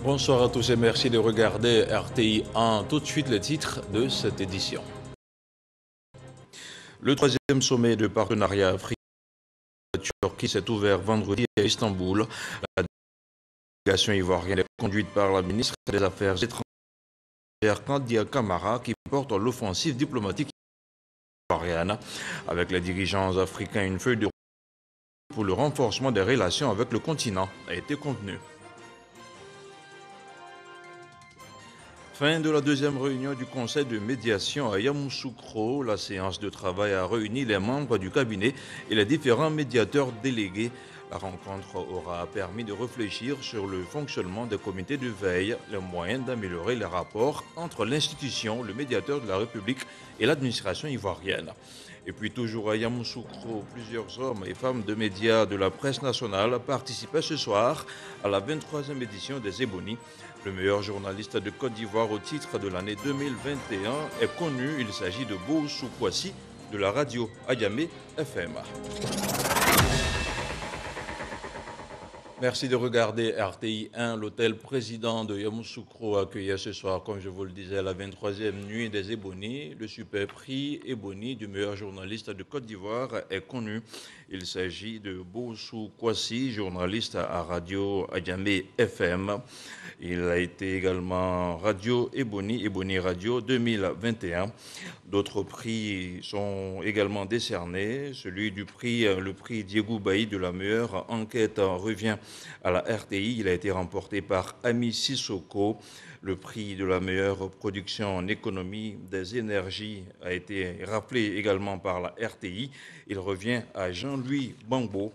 Bonsoir à tous et merci de regarder RTI 1. Tout de suite les titres de cette édition. Le troisième sommet de partenariat africain-Turquie s'est ouvert vendredi à Istanbul. La délégation ivoirienne est conduite par la ministre des Affaires étrangères Kandia Camara qui porte l'offensive diplomatique ivoirienne. Avec les dirigeants africains, une feuille de route pour le renforcement des relations avec le continent a été contenue. Fin de la deuxième réunion du Conseil de médiation à Yamoussoukro. La séance de travail a réuni les membres du cabinet et les différents médiateurs délégués. La rencontre aura permis de réfléchir sur le fonctionnement des comités de veille, les moyens d'améliorer les rapports entre l'institution, le médiateur de la République et l'administration ivoirienne. Et puis toujours à Yamoussoukro, plusieurs hommes et femmes de médias de la presse nationale participaient ce soir à la 23e édition des Ebonies. Le meilleur journaliste de Côte d'Ivoire au titre de l'année 2021 est connu. Il s'agit de Boussou Kouassi de la radio Ayamé FM. Merci de regarder RTI 1. L'hôtel président de Yamoussoukro accueillait ce soir, comme je vous le disais, la 23e nuit des Ebonies. Le super prix Ebony du meilleur journaliste de Côte d'Ivoire est connu. Il s'agit de Boussou Kouassi, journaliste à Radio Ayamé FM. Il a été également Radio Ebony, Ebony Radio 2021. D'autres prix sont également décernés. Le prix Diego Bailly de la meilleure enquête revient à la RTI. Il a été remporté par Ami Sissoko. Le prix de la meilleure production en économie des énergies a été rappelé également par la RTI. Il revient à Jean-Louis Bangbo.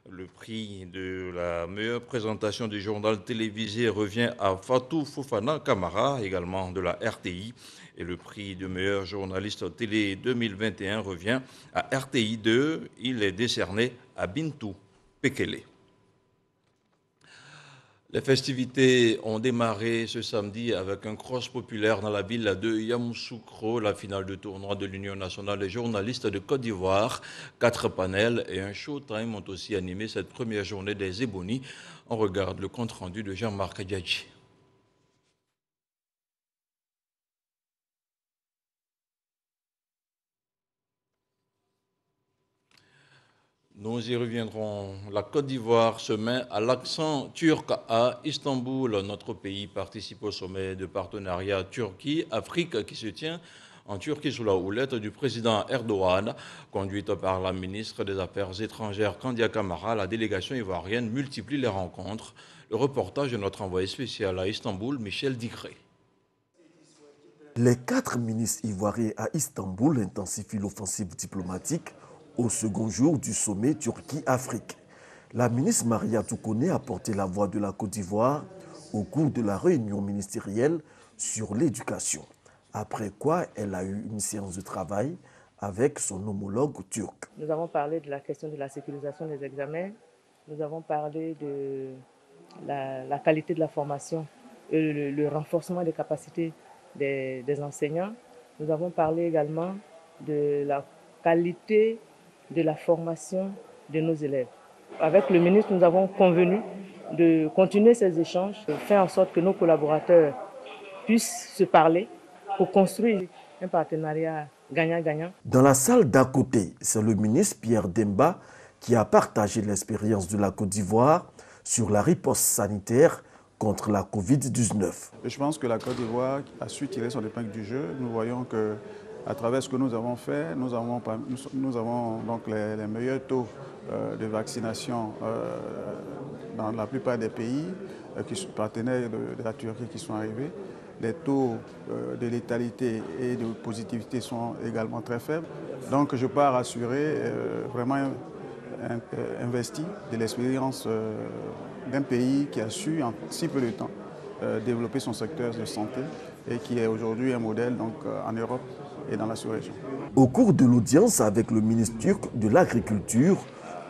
Le prix de la meilleure présentation du journal télévisé revient à Fatou Fofana Kamara, également de la RTI. Et le prix de meilleur journaliste télé 2021 revient à RTI 2. Il est décerné à Bintou Pekele. Les festivités ont démarré ce samedi avec un cross populaire dans la ville de Yamoussoukro, la finale de tournoi de l'Union nationale des journalistes de Côte d'Ivoire. 4 panels et un showtime ont aussi animé cette première journée des Ebonies. On regarde le compte-rendu de Jean-Marc Adjadji. Nous y reviendrons. La Côte d'Ivoire se met à l'accent turc à Istanbul. Notre pays participe au sommet de partenariat Turquie-Afrique qui se tient en Turquie sous la houlette du président Erdogan. Conduite par la ministre des Affaires étrangères Kandia Camara, la délégation ivoirienne multiplie les rencontres. Le reportage de notre envoyé spécial à Istanbul, Michel Digré. Les 4 ministres ivoiriens à Istanbul intensifient l'offensive diplomatique au second jour du sommet Turquie-Afrique. La ministre Maria Toukone a porté la voix de la Côte d'Ivoire au cours de la réunion ministérielle sur l'éducation, après quoi elle a eu une séance de travail avec son homologue turc. Nous avons parlé de la question de la sécurisation des examens, nous avons parlé de la qualité de la formation et le renforcement des capacités des enseignants. Nous avons parlé également de la qualité de la formation de nos élèves. Avec le ministre, nous avons convenu de continuer ces échanges, de faire en sorte que nos collaborateurs puissent se parler pour construire un partenariat gagnant-gagnant. Dans la salle d'à côté, c'est le ministre Pierre Demba qui a partagé l'expérience de la Côte d'Ivoire sur la riposte sanitaire contre la Covid-19. Je pense que la Côte d'Ivoire a su tirer son épingle du jeu. Nous voyons que à travers ce que nous avons fait, nous avons donc les meilleurs taux de vaccination dans la plupart des pays qui sont partenaires de la Turquie qui sont arrivés. Les taux de létalité et de positivité sont également très faibles. Donc je pars assurer, vraiment investi de l'expérience d'un pays qui a su en si peu de temps développer son secteur de santé et qui est aujourd'hui un modèle donc, en Europe et dans la sous-région. Au cours de l'audience avec le ministre turc de l'Agriculture,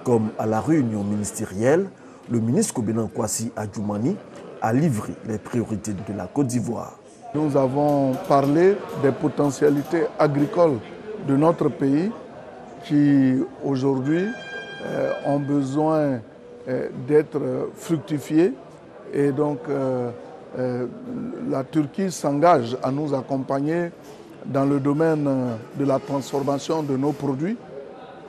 comme à la réunion ministérielle, le ministre Kobenan Kwasi Adjoumani a livré les priorités de la Côte d'Ivoire. Nous avons parlé des potentialités agricoles de notre pays qui aujourd'hui ont besoin d'être fructifiées et donc La Turquie s'engage à nous accompagner dans le domaine de la transformation de nos produits.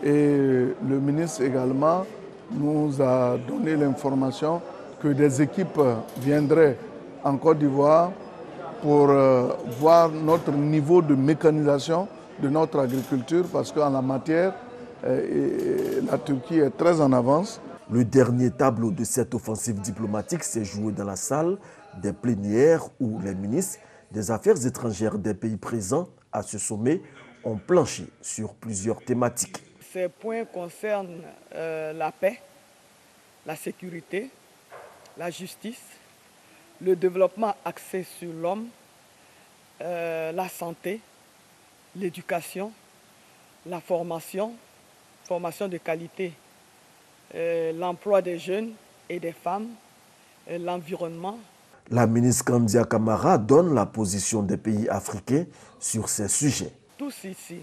Et le ministre également nous a donné l'information que des équipes viendraient en Côte d'Ivoire pour voir notre niveau de mécanisation de notre agriculture, parce qu'en la matière, la Turquie est très en avance. Le dernier tableau de cette offensive diplomatique s'est joué dans la salle des plénières où les ministres des Affaires étrangères des pays présents à ce sommet ont planché sur plusieurs thématiques. Ces points concernent la paix, la sécurité, la justice, le développement axé sur l'homme, la santé, l'éducation, la formation de qualité, l'emploi des jeunes et des femmes, l'environnement. La ministre Kandia Camara donne la position des pays africains sur ces sujets. Tous ici,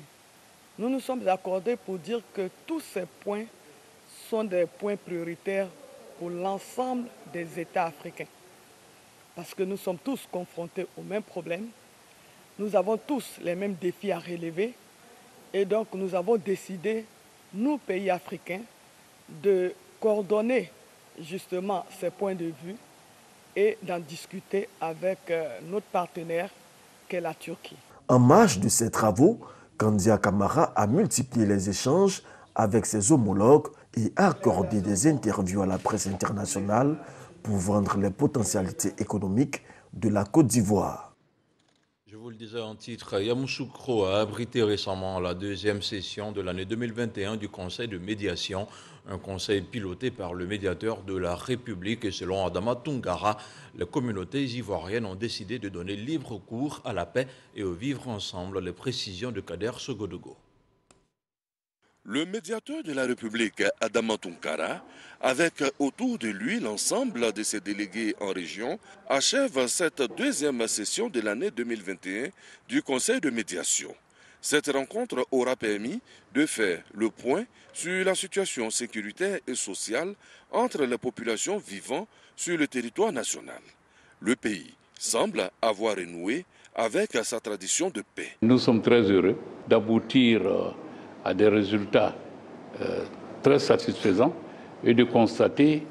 nous nous sommes accordés pour dire que tous ces points sont des points prioritaires pour l'ensemble des États africains. Parce que nous sommes tous confrontés aux mêmes problèmes, nous avons tous les mêmes défis à relever et donc nous avons décidé, nous pays africains, de coordonner justement ces points de vue et d'en discuter avec notre partenaire qu'est la Turquie. En marge de ces travaux, Kandia Camara a multiplié les échanges avec ses homologues et a accordé des interviews à la presse internationale pour vendre les potentialités économiques de la Côte d'Ivoire. Je vous le disais en titre, Yamoussoukro a abrité récemment la deuxième session de l'année 2021 du Conseil de médiation, un conseil piloté par le médiateur de la République. Et selon Adama Toungara, les communautés ivoiriennes ont décidé de donner libre cours à la paix et au vivre ensemble. Les précisions de Kader Sogodogo. Le médiateur de la République, Adama Toungara, avec autour de lui l'ensemble de ses délégués en région, achève cette deuxième session de l'année 2021 du Conseil de médiation. Cette rencontre aura permis de faire le point sur la situation sécuritaire et sociale entre les populations vivant sur le territoire national. Le pays semble avoir renoué avec sa tradition de paix. Nous sommes très heureux d'aboutir à des résultats très satisfaisants et de constater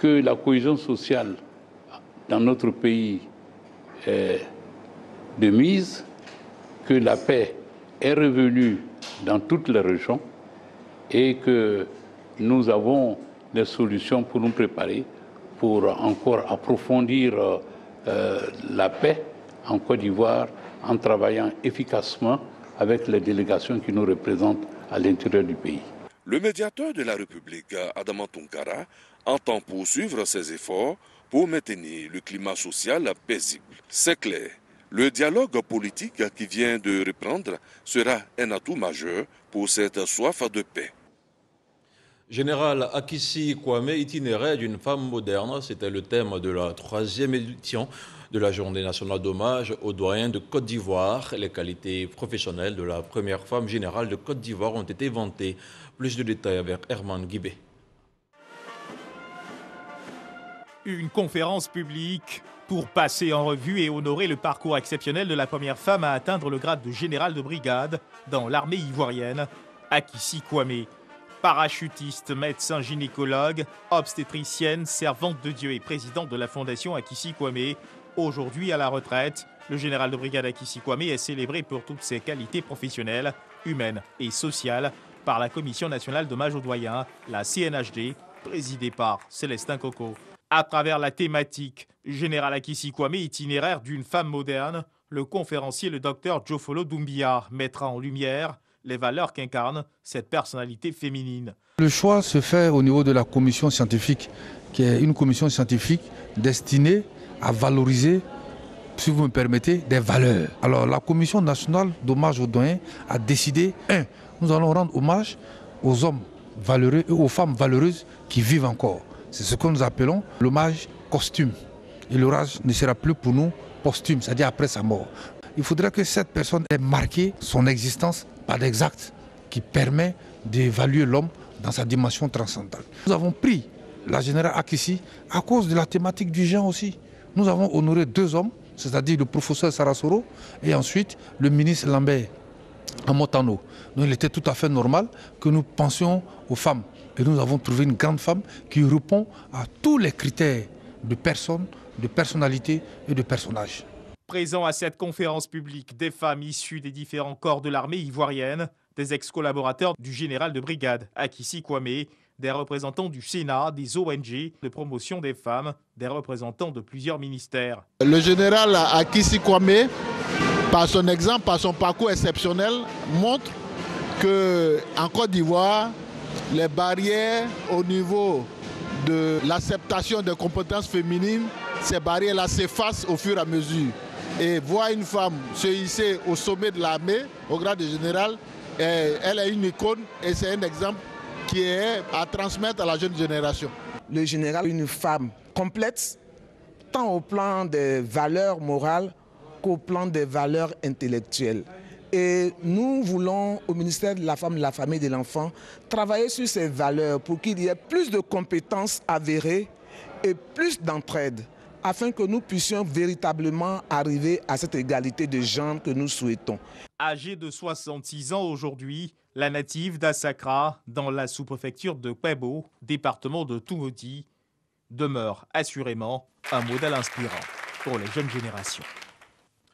que la cohésion sociale dans notre pays est de mise, que la paix est revenue dans toutes les régions et que nous avons des solutions pour nous préparer pour encore approfondir la paix en Côte d'Ivoire en travaillant efficacement avec les délégations qui nous représentent à l'intérieur du pays. Le médiateur de la République, Adama Toungara, entend poursuivre ses efforts pour maintenir le climat social paisible. C'est clair, le dialogue politique qui vient de reprendre sera un atout majeur pour cette soif de paix. Général Akissi Kwame, itinéraire d'une femme moderne, c'était le thème de la 3e édition de la Journée nationale d'hommage aux doyens de Côte d'Ivoire. Les qualités professionnelles de la première femme générale de Côte d'Ivoire ont été vantées. Plus de détails avec Herman Guibé. Une conférence publique pour passer en revue et honorer le parcours exceptionnel de la première femme à atteindre le grade de général de brigade dans l'armée ivoirienne, Akissi Kwame. Parachutiste, médecin gynécologue, obstétricienne, servante de Dieu et présidente de la fondation Akissi Kwame. Aujourd'hui à la retraite, le général de brigade Akissi Kwame est célébré pour toutes ses qualités professionnelles, humaines et sociales par la Commission nationale d'hommage aux doyens, la CNHD, présidée par Célestin Coco. À travers la thématique Général Akissi Kwame, itinéraire d'une femme moderne, le conférencier, le docteur Djofolo Doumbia, mettra en lumière les valeurs qu'incarne cette personnalité féminine. Le choix se fait au niveau de la commission scientifique, qui est une commission scientifique destinée à valoriser, si vous me permettez, des valeurs. Alors la commission nationale d'hommage aux doyens a décidé, nous allons rendre hommage aux hommes valeureux et aux femmes valeureuses qui vivent encore. C'est ce que nous appelons l'hommage costume. Et l'hommage ne sera plus pour nous posthume, c'est-à-dire après sa mort. Il faudrait que cette personne ait marqué son existence par des actes qui permettent d'évaluer l'homme dans sa dimension transcendantale. Nous avons pris la générale Akissi à cause de la thématique du genre aussi. nous avons honoré 2 hommes, c'est-à-dire le professeur Sarasoro et ensuite le ministre Lambert à Motano. Donc il était tout à fait normal que nous pensions aux femmes. Et nous avons trouvé une grande femme qui répond à tous les critères de personne, de personnalité et de personnage. Présents à cette conférence publique, des femmes issues des différents corps de l'armée ivoirienne, des ex-collaborateurs du général de brigade Akissi Kwame, des représentants du Sénat, des ONG de promotion des femmes, des représentants de plusieurs ministères. Le général Akissi Kwame, par son exemple, par son parcours exceptionnel, montre qu'en Côte d'Ivoire, les barrières au niveau de l'acceptation des compétences féminines, ces barrières-là s'effacent au fur et à mesure. Et voir une femme se hisser au sommet de l'armée, au grade de général, elle est une icône et c'est un exemple qui est à transmettre à la jeune génération. Le général est une femme complète, tant au plan des valeurs morales qu'au plan des valeurs intellectuelles. Et nous voulons, au ministère de la Femme, de la Famille et de l'Enfant, travailler sur ces valeurs pour qu'il y ait plus de compétences avérées et plus d'entraide, afin que nous puissions véritablement arriver à cette égalité de genre que nous souhaitons. Âgée de 66 ans aujourd'hui, la native d'Assakra, dans la sous-préfecture de Kwebo, département de Toumoti, demeure assurément un modèle inspirant pour les jeunes générations.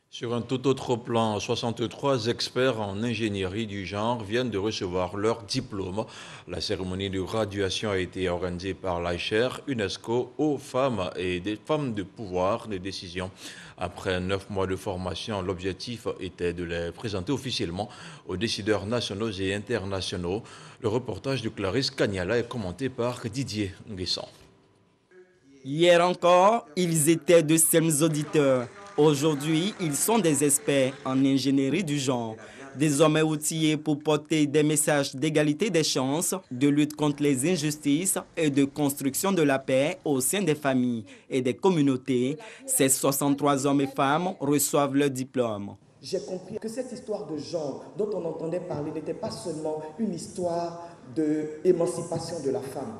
Sur un tout autre plan, 63 experts en ingénierie du genre viennent de recevoir leur diplôme. La cérémonie de graduation a été organisée par l'AICHER, UNESCO, aux femmes et des femmes de pouvoir de décision. Après 9 mois de formation, l'objectif était de les présenter officiellement aux décideurs nationaux et internationaux. Le reportage de Clarisse Kanyala est commenté par Didier Nguessan. Hier encore, ils étaient de simples auditeurs. Aujourd'hui, ils sont des experts en ingénierie du genre, désormais outillés pour porter des messages d'égalité des chances, de lutte contre les injustices et de construction de la paix au sein des familles et des communautés. Ces 63 hommes et femmes reçoivent leur diplôme. J'ai compris que cette histoire de genre dont on entendait parler n'était pas seulement une histoire d'émancipation de la femme,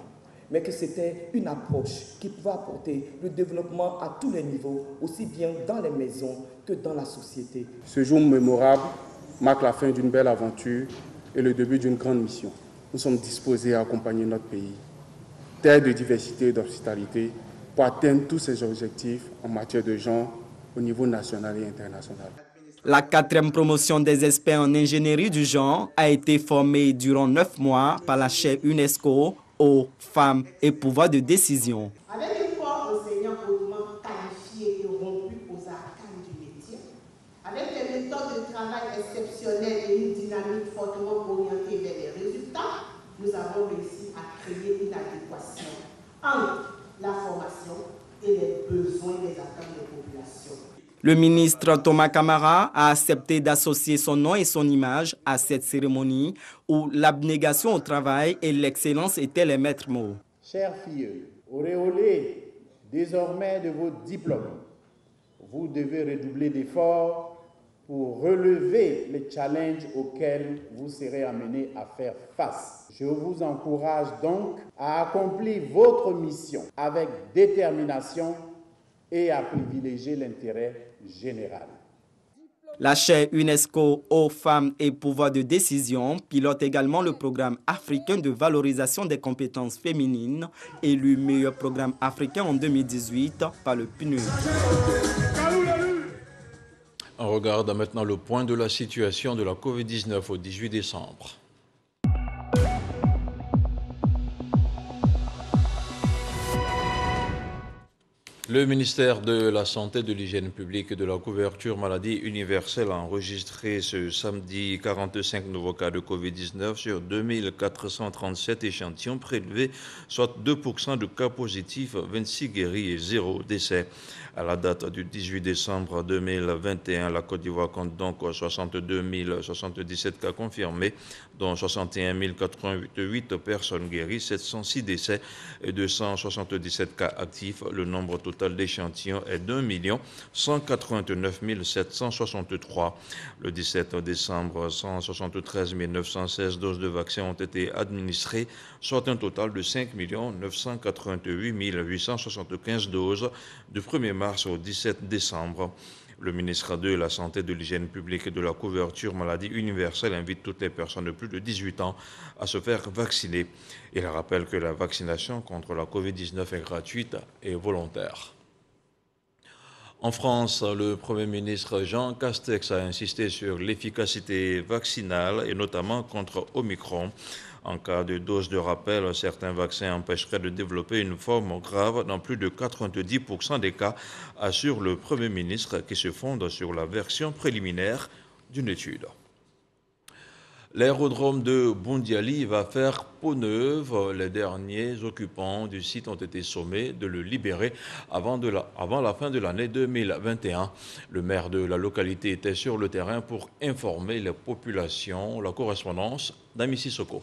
mais que c'était une approche qui pouvait apporter le développement à tous les niveaux, aussi bien dans les maisons que dans la société. Ce jour mémorable marque la fin d'une belle aventure et le début d'une grande mission. Nous sommes disposés à accompagner notre pays, terre de diversité et d'hospitalité, pour atteindre tous ces objectifs en matière de genre au niveau national et international. La 4e promotion des experts en ingénierie du genre a été formée durant 9 mois par la chaire UNESCO aux femmes et pouvoir de décision. Avec une force enseignants hautement qualifiés et rompus aux arcanes du métier, avec des méthodes de travail exceptionnelles et une dynamique fortement orientée vers les résultats, nous avons réussi à créer une adéquation entre la formation et les besoins des attentes des populations. Le ministre Thomas Camara a accepté d'associer son nom et son image à cette cérémonie où l'abnégation au travail et l'excellence étaient les maîtres mots. Chères filles, auréolées désormais de vos diplômes, vous devez redoubler d'efforts pour relever les challenges auxquels vous serez amenés à faire face. Je vous encourage donc à accomplir votre mission avec détermination et à privilégier l'intérêt général. La chaire UNESCO aux femmes et pouvoir de décision pilote également le programme africain de valorisation des compétences féminines, élu meilleur programme africain en 2018 par le PNUD. On regarde maintenant le point de la situation de la Covid-19 au 18 décembre. Le ministère de la Santé, de l'Hygiène publique et de la couverture maladie universelle a enregistré ce samedi 45 nouveaux cas de Covid-19 sur 2437 échantillons prélevés, soit 2% de cas positifs, 26 guéris et 0 décès. À la date du 18 décembre 2021, la Côte d'Ivoire compte donc 62 077 cas confirmés, dont 61 088 personnes guéries, 706 décès et 277 cas actifs. Le nombre total total d'échantillons est d'1 189 763. Le 17 décembre, 173 916 doses de vaccins ont été administrées, soit un total de 5 988 875 doses du 1er mars au 17 décembre. Le ministre de la Santé, de l'Hygiène publique et de la couverture maladie universelle invite toutes les personnes de plus de 18 ans à se faire vacciner. Il rappelle que la vaccination contre la Covid-19 est gratuite et volontaire. En France, le Premier ministre Jean Castex a insisté sur l'efficacité vaccinale et notamment contre Omicron. En cas de dose de rappel, certains vaccins empêcheraient de développer une forme grave dans plus de 90% des cas, assure le Premier ministre qui se fonde sur la version préliminaire d'une étude. L'aérodrome de Boundiali va faire peau neuve. Les derniers occupants du site ont été sommés de le libérer avant la fin de l'année 2021. Le maire de la localité était sur le terrain pour informer les populations. La correspondance d'Ami Sissoko.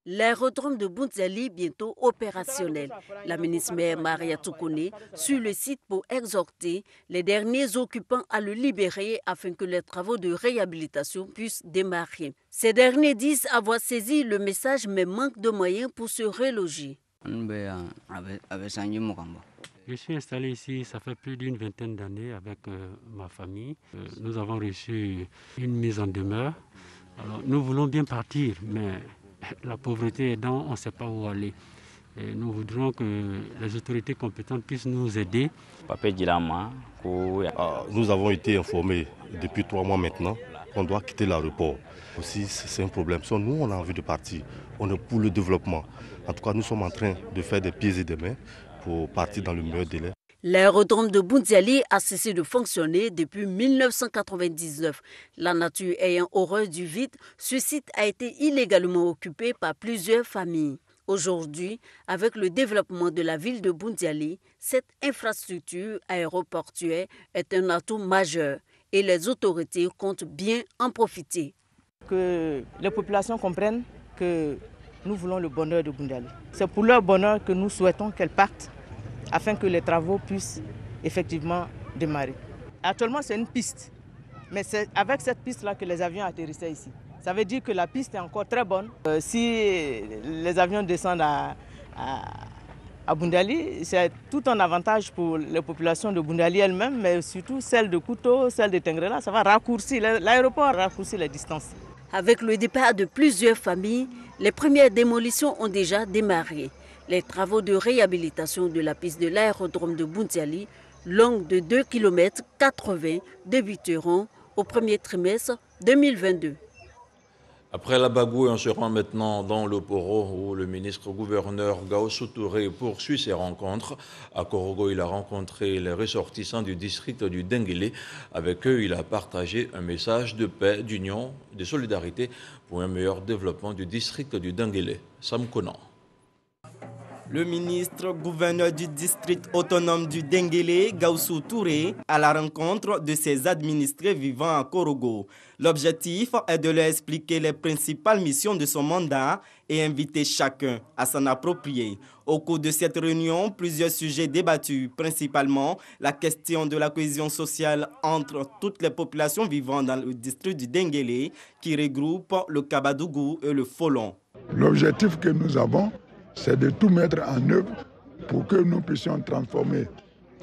L'aérodrome de Boundiali bientôt opérationnel. La ministre maire Maria Toukone sur le site pour exhorter les derniers occupants à le libérer afin que les travaux de réhabilitation puissent démarrer. Ces derniers disent avoir saisi le message mais manquent de moyens pour se reloger. Je suis installé ici, ça fait plus d'une vingtaine d'années avec ma famille. Nous avons reçu une mise en demeure. Alors, nous voulons bien partir, mais la pauvreté aidant, on ne sait pas où aller. Et nous voudrions que les autorités compétentes puissent nous aider. Nous avons été informés depuis 3 mois maintenant qu'on doit quitter l'aéroport. Aussi, c'est un problème. Nous, on a envie de partir. On est pour le développement. En tout cas, nous sommes en train de faire des pieds et des mains pour partir dans le meilleur délai. L'aérodrome de Boundiali a cessé de fonctionner depuis 1999. La nature ayant horreur du vide, ce site a été illégalement occupé par plusieurs familles. Aujourd'hui, avec le développement de la ville de Boundiali, cette infrastructure aéroportuaire est un atout majeur et les autorités comptent bien en profiter. Que les populations comprennent que nous voulons le bonheur de Boundiali. C'est pour leur bonheur que nous souhaitons qu'elles partent, afin que les travaux puissent effectivement démarrer. Actuellement, c'est une piste, mais c'est avec cette piste-là que les avions atterrissaient ici. Ça veut dire que la piste est encore très bonne. Si les avions descendent à Boundiali, c'est tout un avantage pour les populations de Boundiali elles-mêmes, mais surtout celles de Kouto, celles de Tengrela. Ça va raccourcir, l'aéroport raccourcir les distances. Avec le départ de plusieurs familles, les premières démolitions ont déjà démarré. Les travaux de réhabilitation de la piste de l'aérodrome de Boundiali, longue de 2,80 km, débuteront au premier trimestre 2022. Après la Bagoué, on se rend maintenant dans le Poro où le ministre-gouverneur Gaoussou Touré poursuit ses rencontres. À Korogo, il a rencontré les ressortissants du district du Denguélé. Avec eux, il a partagé un message de paix, d'union, de solidarité pour un meilleur développement du district du Denguélé. Sam Konan. Le ministre-gouverneur du district autonome du Denguélé, Gaoussou Touré, à la rencontre de ses administrés vivant à Korogo. L'objectif est de leur expliquer les principales missions de son mandat et inviter chacun à s'en approprier. Au cours de cette réunion, plusieurs sujets débattus, principalement la question de la cohésion sociale entre toutes les populations vivant dans le district du Denguélé, qui regroupe le Kabadougou et le Folon. L'objectif que nous avons, c'est de tout mettre en œuvre pour que nous puissions transformer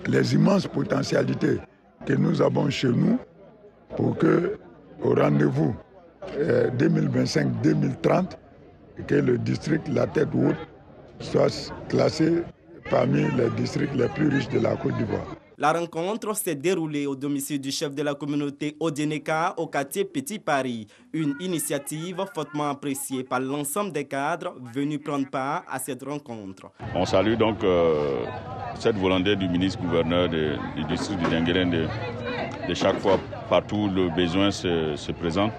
les immenses potentialités que nous avons chez nous pour que, au rendez-vous 2025-2030, que le district La Tête Haute soit classé parmi les districts les plus riches de la Côte d'Ivoire. La rencontre s'est déroulée au domicile du chef de la communauté Odjeneka au quartier Petit Paris. Une initiative fortement appréciée par l'ensemble des cadres venus prendre part à cette rencontre. On salue donc cette volonté du ministre-gouverneur du district du Denguélé de chaque fois, partout le besoin se présente,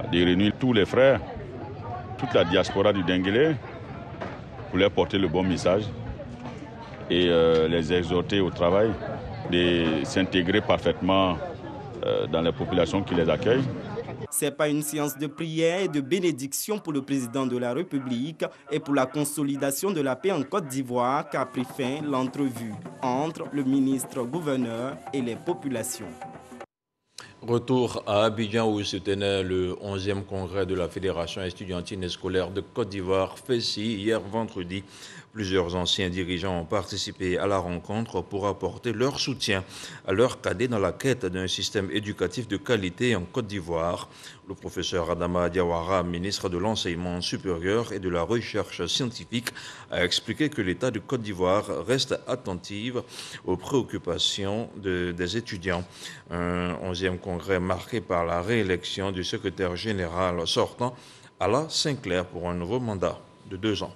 de réunir tous les frères, toute la diaspora du Denguélé pour leur porter le bon message et les exhorter au travail, de s'intégrer parfaitement dans les populations qui les accueillent. C'est pas une séance de prière et de bénédiction pour le président de la République et pour la consolidation de la paix en Côte d'Ivoire qu'a pris fin l'entrevue entre le ministre-gouverneur et les populations. Retour à Abidjan où se tenait le 11e congrès de la Fédération estudiantine et scolaire de Côte d'Ivoire, FESI, hier vendredi. Plusieurs anciens dirigeants ont participé à la rencontre pour apporter leur soutien à leurs cadets dans la quête d'un système éducatif de qualité en Côte d'Ivoire. Le professeur Adama Diawara, ministre de l'Enseignement supérieur et de la Recherche scientifique, a expliqué que l'État de Côte d'Ivoire reste attentive aux préoccupations des étudiants. Un 11e congrès marqué par la réélection du secrétaire général sortant, Ala Sinclair, pour un nouveau mandat de 2 ans.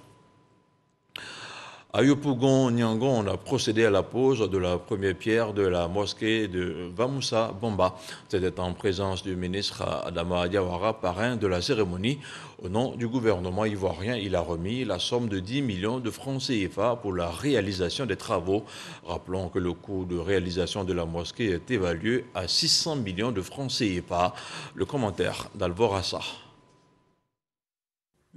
À Yopougon-Niangon, on a procédé à la pose de la première pierre de la mosquée de Vamoussa Bamba. C'était en présence du ministre Adama Diawara, parrain de la cérémonie. Au nom du gouvernement ivoirien, il a remis la somme de 10 millions de francs CFA pour la réalisation des travaux. Rappelons que le coût de réalisation de la mosquée est évalué à 600 millions de francs CFA. Le commentaire d'Alvorassa.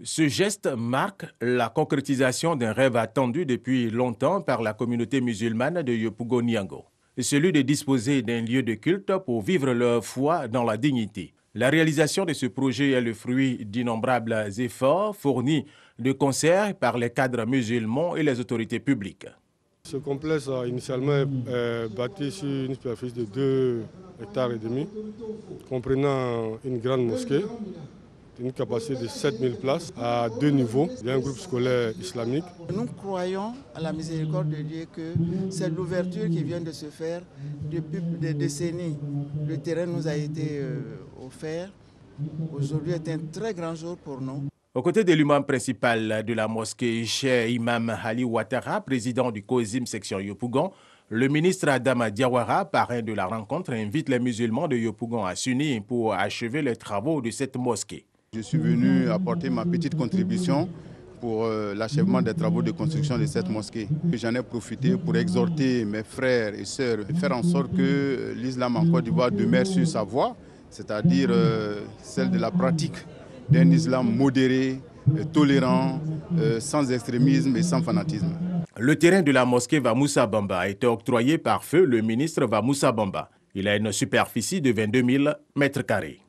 Ce geste marque la concrétisation d'un rêve attendu depuis longtemps par la communauté musulmane de Yopougon-Niangon, celui de disposer d'un lieu de culte pour vivre leur foi dans la dignité. La réalisation de ce projet est le fruit d'innombrables efforts fournis de concert par les cadres musulmans et les autorités publiques. Ce complexe a initialement bâti sur une superficie de 2,5 hectares, comprenant une grande mosquée, une capacité de 7000 places à 2 niveaux. Il y a un groupe scolaire islamique. Nous croyons à la miséricorde de Dieu que c'est l'ouverture qui vient de se faire depuis des décennies. Le terrain nous a été offert. Aujourd'hui est un très grand jour pour nous. Aux côtés de l'imam principal de la mosquée, Cheikh Imam Ali Ouattara, président du COSIM section Yopougon, le ministre Adama Diawara, parrain de la rencontre, invite les musulmans de Yopougon à s'unir pour achever les travaux de cette mosquée. Je suis venu apporter ma petite contribution pour l'achèvement des travaux de construction de cette mosquée. J'en ai profité pour exhorter mes frères et sœurs à faire en sorte que l'islam en Côte d'Ivoire demeure sur sa voie, c'est-à-dire celle de la pratique d'un islam modéré, tolérant, sans extrémisme et sans fanatisme. Le terrain de la mosquée Vamoussa Bamba a été octroyé par feu le ministre Vamoussa Bamba. Il a une superficie de 22 000 mètres carrés.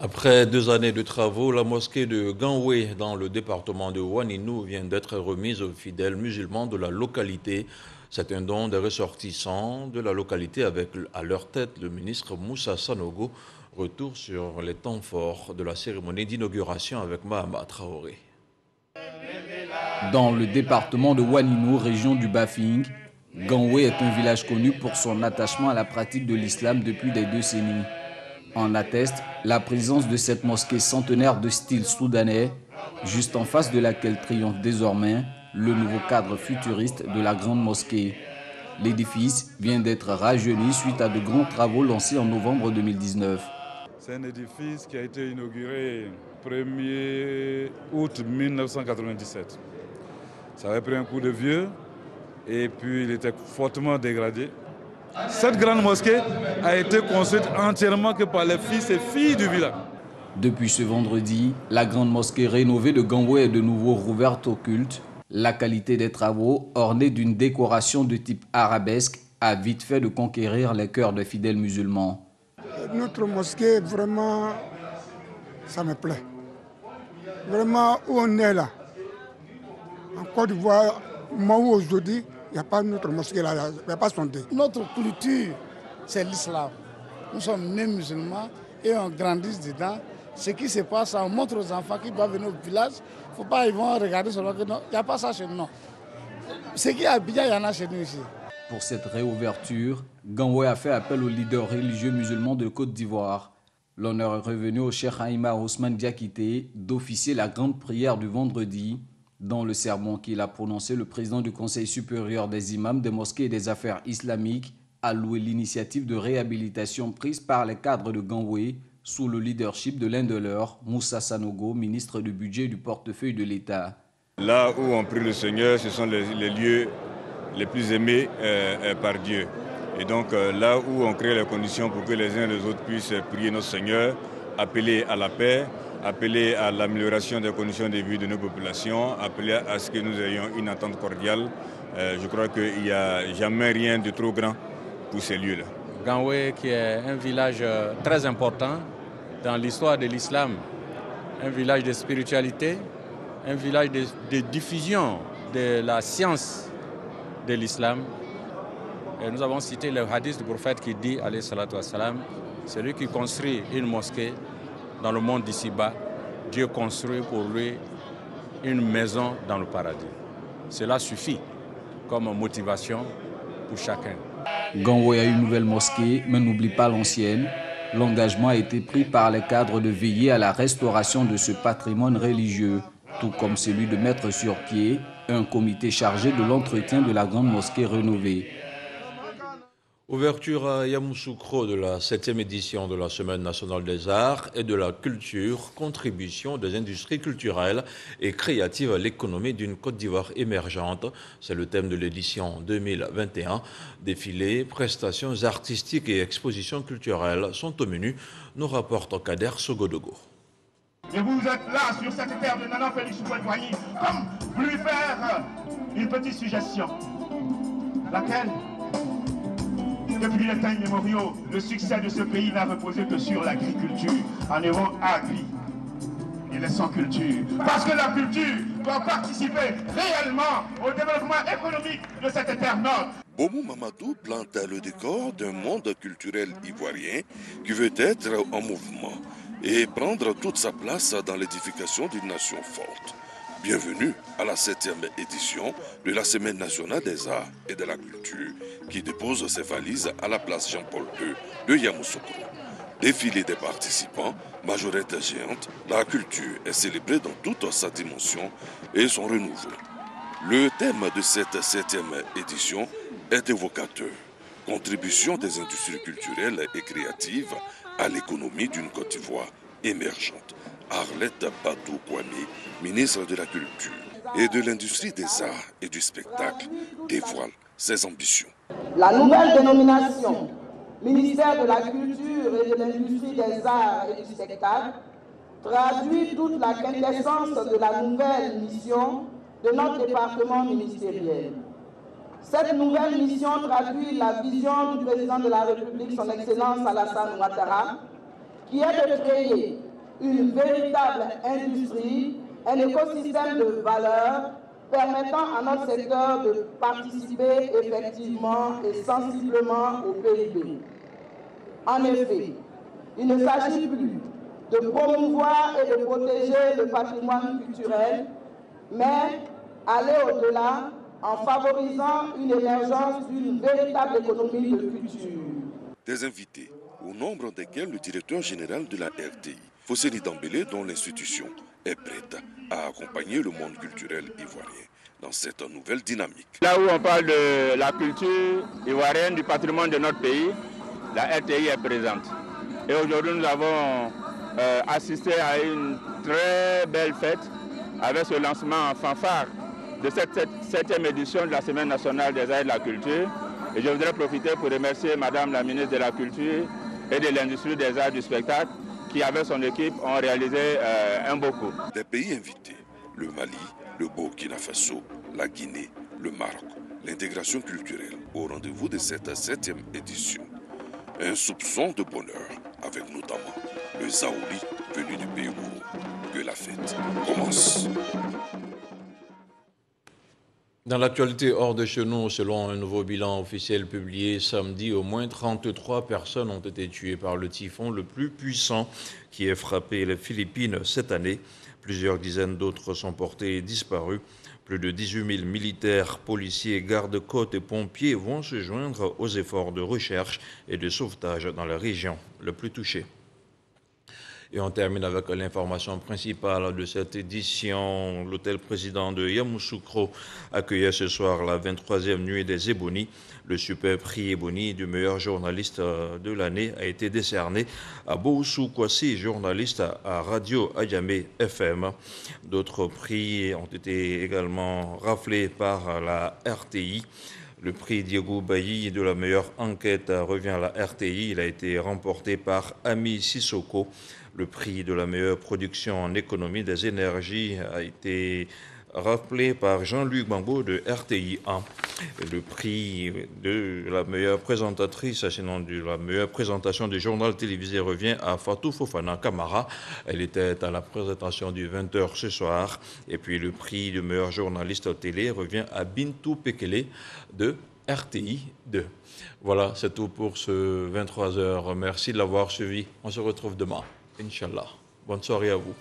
Après 2 années de travaux, la mosquée de Ganoué dans le département de Ouaninou vient d'être remise aux fidèles musulmans de la localité. C'est un don des ressortissants de la localité avec à leur tête le ministre Moussa Sanogo. Retour sur les temps forts de la cérémonie d'inauguration avec Mahama Traoré. Dans le département de Ouaninou, région du Bafing, Ganoué est un village connu pour son attachement à la pratique de l'islam depuis des décennies. En atteste la présence de cette mosquée centenaire de style soudanais, juste en face de laquelle triomphe désormais le nouveau cadre futuriste de la grande mosquée. L'édifice vient d'être rajeuni suite à de grands travaux lancés en novembre 2019. C'est un édifice qui a été inauguré le 1er août 1997. Ça avait pris un coup de vieux et puis il était fortement dégradé. Cette grande mosquée a été construite entièrement que par les fils et filles du village. Depuis ce vendredi, la grande mosquée rénovée de Ganoué est de nouveau rouverte au culte. La qualité des travaux, ornée d'une décoration de type arabesque, a vite fait de conquérir les cœurs des fidèles musulmans. Notre mosquée, vraiment, ça me plaît. Vraiment, où on est là, en Côte d'Ivoire, moi aujourd'hui, il n'y a pas notre mosquée là, il n'y a pas sondé. Notre culture, c'est l'islam. Nous sommes nés musulmans et on grandit dedans. Ce qui se passe, on montre aux enfants qui doivent venir au village. Il ne faut pas ils vont regarder seulement que non, il n'y a pas ça chez nous. Non. Ce qui est à Abidjan, il y en a chez nous ici. Pour cette réouverture, Ganoué a fait appel aux leaders religieux musulmans de Côte d'Ivoire. L'honneur est revenu au Cheikh Haïma Ousmane Diakité d'officier la grande prière du vendredi. Dans le sermon qu'il a prononcé, le président du Conseil supérieur des imams des mosquées et des affaires islamiques a loué l'initiative de réhabilitation prise par les cadres de Ganoué sous le leadership de l'un de leurs, Moussa Sanogo, ministre du budget et du portefeuille de l'État. Là où on prie le Seigneur, ce sont les lieux les plus aimés par Dieu. Et donc là où on crée les conditions pour que les uns et les autres puissent prier notre Seigneur, appeler à la paix, appeler à l'amélioration des conditions de vie de nos populations, appeler à ce que nous ayons une entente cordiale. Je crois qu'il n'y a jamais rien de trop grand pour ces lieux-là. Ganwe, qui est un village très important dans l'histoire de l'islam, un village de spiritualité, un village de diffusion de la science de l'islam. Et nous avons cité le hadith du prophète qui dit, alayhi salatu wassalam, celui qui construit une mosquée dans le monde d'ici-bas, Dieu construit pour lui une maison dans le paradis. Cela suffit comme motivation pour chacun. Ganwe a une nouvelle mosquée, mais n'oublie pas l'ancienne. L'engagement a été pris par les cadres de veiller à la restauration de ce patrimoine religieux, tout comme celui de mettre sur pied un comité chargé de l'entretien de la grande mosquée rénovée. Ouverture à Yamoussoukro de la 7e édition de la Semaine nationale des arts et de la culture, contribution des industries culturelles et créatives à l'économie d'une Côte d'Ivoire émergente. C'est le thème de l'édition 2021. Défilés, prestations artistiques et expositions culturelles sont au menu, nous rapporte Kader Sogodogo. Et vous êtes là sur cette terre de Nana Félix Houphouët-Boigny, comme lui faire une petite suggestion. Laquelle? Depuis les temps immémoriaux, le succès de ce pays n'a reposé que sur l'agriculture. En héros agri, il est sans culture. Parce que la culture doit participer réellement au développement économique de cette terre nord. Bomou Mamadou plante le décor d'un monde culturel ivoirien qui veut être en mouvement et prendre toute sa place dans l'édification d'une nation forte. Bienvenue à la 7e édition de la Semaine nationale des arts et de la culture qui dépose ses valises à la place Jean-Paul II de Yamoussoukro. Défilé des participants, majorette géante, la culture est célébrée dans toute sa dimension et son renouveau. Le thème de cette 7e édition est évocateur. Contribution des industries culturelles et créatives à l'économie d'une Côte d'Ivoire émergente. Arlette Badou Kwame, ministre de la Culture et de l'Industrie des Arts et du Spectacle, dévoile ses ambitions. La nouvelle dénomination ministère de la Culture et de l'Industrie des Arts et du Spectacle traduit toute la quintessence de la nouvelle mission de notre département ministériel. Cette nouvelle mission traduit la vision du président de la République, son Excellence Alassane Ouattara, qui est de créer une véritable industrie, un écosystème de valeurs permettant à notre secteur de participer effectivement et sensiblement au PIB. En effet, il ne s'agit plus de promouvoir et de protéger le patrimoine culturel, mais aller au-delà en favorisant une émergence d'une véritable économie de culture. Des invités, au nombre desquels le directeur général de la RTI, Fosseni Dambélé, dont l'institution est prête à accompagner le monde culturel ivoirien dans cette nouvelle dynamique. Là où on parle de la culture ivoirienne, du patrimoine de notre pays, la RTI est présente. Et aujourd'hui, nous avons assisté à une très belle fête avec ce lancement en fanfare de cette 7e édition de la Semaine nationale des arts et de la culture. Et je voudrais profiter pour remercier Madame la ministre de la Culture et de l'Industrie des Arts du Spectacle qui, avec son équipe, ont réalisé un beau coup. Des pays invités, le Mali, le Burkina Faso, la Guinée, le Maroc, l'intégration culturelle au rendez-vous de cette 7e édition. Un soupçon de bonheur avec notamment le Zaouli venu du pays où que la fête commence. Dans l'actualité hors de chez nous, selon un nouveau bilan officiel publié samedi, au moins 33 personnes ont été tuées par le typhon le plus puissant qui ait frappé les Philippines cette année. Plusieurs dizaines d'autres sont portés disparus. Plus de 18 000 militaires, policiers, gardes-côtes et pompiers vont se joindre aux efforts de recherche et de sauvetage dans la région la plus touchée. Et on termine avec l'information principale de cette édition. L'hôtel président de Yamoussoukro accueillait ce soir la 23e nuit des Ébonies. Le super prix Ébony du meilleur journaliste de l'année a été décerné à Boussou Kwasi, journaliste à Radio Ayamé FM. D'autres prix ont été également raflés par la RTI. Le prix Diego Bailly de la meilleure enquête revient à la RTI. Il a été remporté par Ami Sissoko. Le prix de la meilleure production en économie des énergies a été rappelé par Jean-Luc Bambo de RTI 1. Le prix de la meilleure présentatrice, sinon de la meilleure présentation du journal télévisé revient à Fatou Fofana Kamara. Elle était à la présentation du 20h ce soir. Et puis le prix de meilleur journaliste télé revient à Bintou Pekele de RTI 2. Voilà, c'est tout pour ce 23h. Merci de l'avoir suivi. On se retrouve demain, Inch'Allah. Bonne soirée à vous.